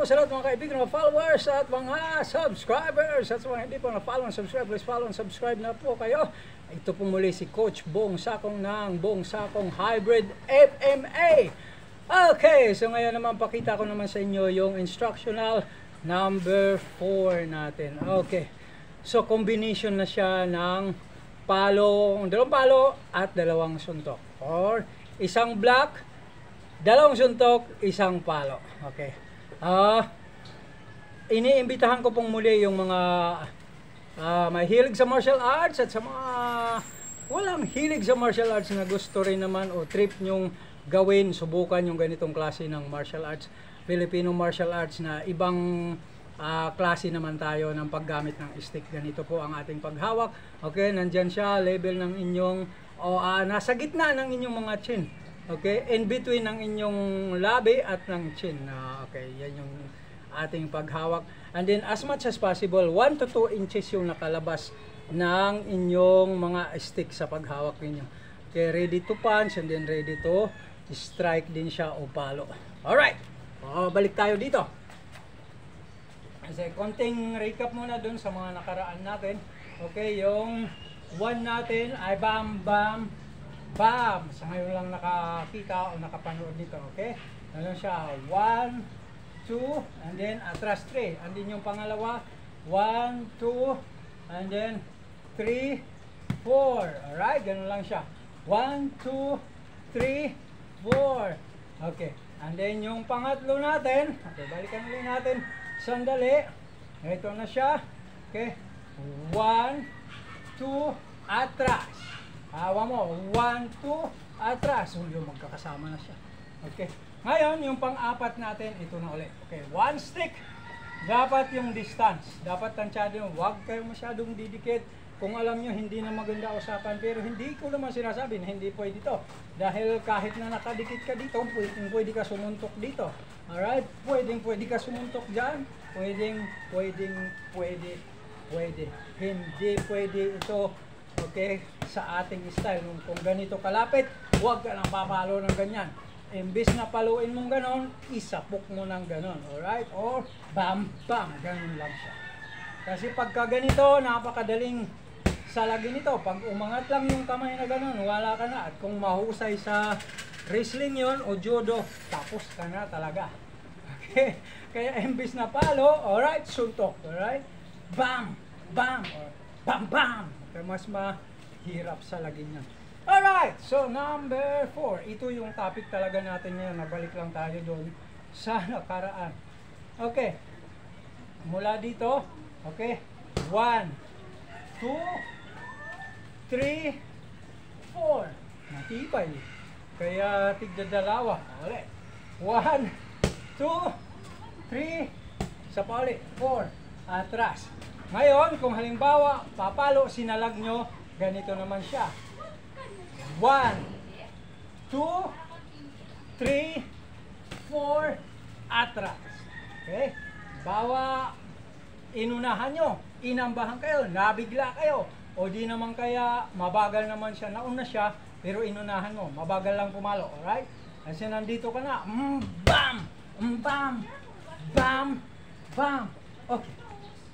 po sa lahat mga kaibigan, mga followers at mga subscribers. At sa mga hindi po na-follow and subscribe, please follow and subscribe na po kayo. Ito po muli si Coach Bong Sakong ng Bong Sakong Hybrid FMA. Okay, so ngayon naman pakita ko naman sa inyo yung instructional number 4 natin. Okay, so combination na siya ng dalawang palo at dalawang suntok. Or isang block, dalawang suntok, isang palo. Okay. Iniimbitahan ko pong muli yung mga may hilig sa martial arts at sa mga walang hilig sa martial arts na gusto rin naman o trip nyong gawin, subukan yung ganitong klase ng martial arts, Filipino martial arts na ibang klase naman tayo ng paggamit ng stick. Ganito po ang ating paghawak. Okay, nandyan siya, level ng inyong, nasa gitna ng inyong mga chin. Okay, in between ng inyong labi at ng chin. Okay, yan yung ating paghawak. And then as much as possible, 1 to 2 inches yung nakalabas ng inyong mga stick sa paghawak ninyo. Okay, ready to punch and then ready to strike din siya o palo. Alright, balik tayo dito. Kasi konting recap muna dun sa mga nakaraan natin. Okay, yung 1 natin ay bam, bam, bam. Sa ngayon lang nakakita o nakapanood nito. Okay, ano siya, 1, 2, and then atras 3. And then yung pangalawa, 1, 2, and then 3, 4. Alright, ganun lang siya. 1, 2, 3, 4. Okay, and then yung pangatlo natin, okay, balikan ulit natin. Sandali. Ito na siya. Okay. 1, 2, atras. Hawa mo. 1, 2, atras. So, yung magkakasama na siya. Okay. Ngayon, yung pang-apat natin, ito na ulit. Okay. 1 stick. Dapat yung distance. Dapat tansyado yung huwag kayo masyadong didikit. Kung alam nyo, hindi na maganda usapan. Pero hindi ko naman sinasabi na hindi pwede ito. Dahil kahit na nakadikit ka dito, pwede ka sumuntok dito. Alright? Pwede ka sumuntok dyan. Pwede. Hindi pwede ito, okay, sa ating style. Kung ganito kalapit, huwag ka lang papalo ng ganyan. Imbis na paluin mong ganon, isapok mo ng ganon. Alright? Or bam, bam. Ganon lang siya. Kasi pagka ganito, napakadaling salagin ito. Pag umangat lang yung kamay na ganon, wala ka na. At kung mahusay sa wrestling yon o judo, tapos ka na talaga. Okay? Kaya imbis na palo, alright, suntok. Alright? Bam! Bam! Or bam! Bam! Kaya mas mahirap salagin yan. Alright! So, number 4. Ito yung topic talaga natin ngayon. Nabalik lang tayo doon sa nakaraan. Okay. Mula dito, okay. 1, 2, 3, 4. Matibay. Kaya tigdadalawa. Ulit. 1, 2, 3, sa pa ulit. 4. Atras. Ngayon, kung halimbawa, papalo, sinalag nyo, ganito naman siya. 1, 2, 3, 4, atras. Okay? Bawa, inunahan nyo, inambahan kayo, nabigla kayo, o di naman kaya mabagal naman siya, nauna siya, pero inunahan mo, mabagal lang pumalo, alright? Kasi nandito ka na, bam, bam, bam, bam, okay,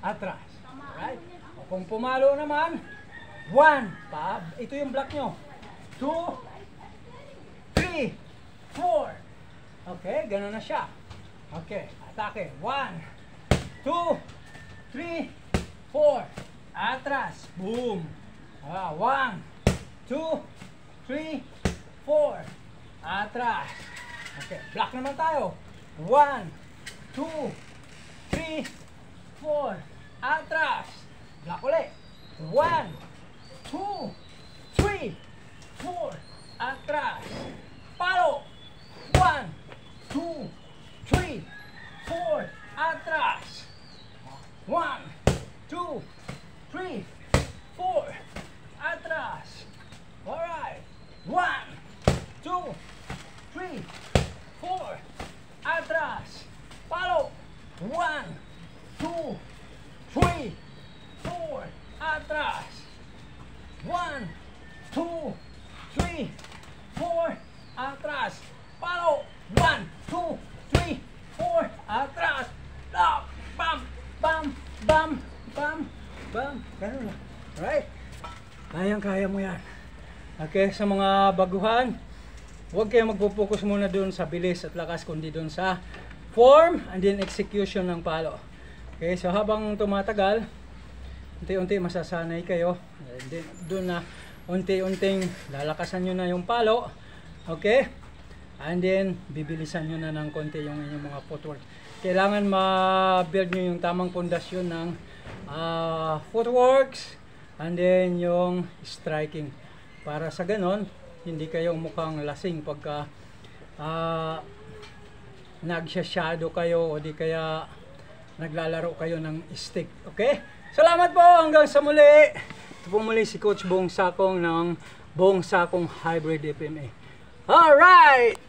atras, alright? O kung pumalo naman, 1, ito yung block nyo, 2, 3, 4, okay, gano'n na siya, okay, atake, 1, 2, 3, 4. Atras. Boom. 1, 2, 3, 4. Atras. Okay. Block naman tayo. 1, 2, 3, 4. Atras. Block ulit. 1, 2, 3, 4. Atras. Palo. 1, 2, 3, 4. Atras. 1, 2, 3, 4, atras. Alright. 1, 2, 3, 4, atras. Palo. 1, 2, 3, 4, atras. 1, 2, 3, 4, atras. Palo. 1, 2, 3, 4, atras. Okay, sa mga baguhan, huwag kayo magpo-focus muna dun sa bilis at lakas, kundi dun sa form and then execution ng palo. Okay, so habang tumatagal, unti-unti masasanay kayo. And then, dun na unti-unting lalakasan nyo na yung palo. Okay, and then bibilisan nyo na ng konti yung inyong mga footwork. Kailangan ma-build nyo yung tamang pundasyon ng footworks and then yung striking. Para sa ganon, hindi kayo mukhang lasing pagka nagsha-shadow kayo o di kaya naglalaro kayo ng stick. Okay? Salamat po! Hanggang sa muli! Ito po muli si Coach Bong Sakong ng Bong Sakong Hybrid FMA. Alright!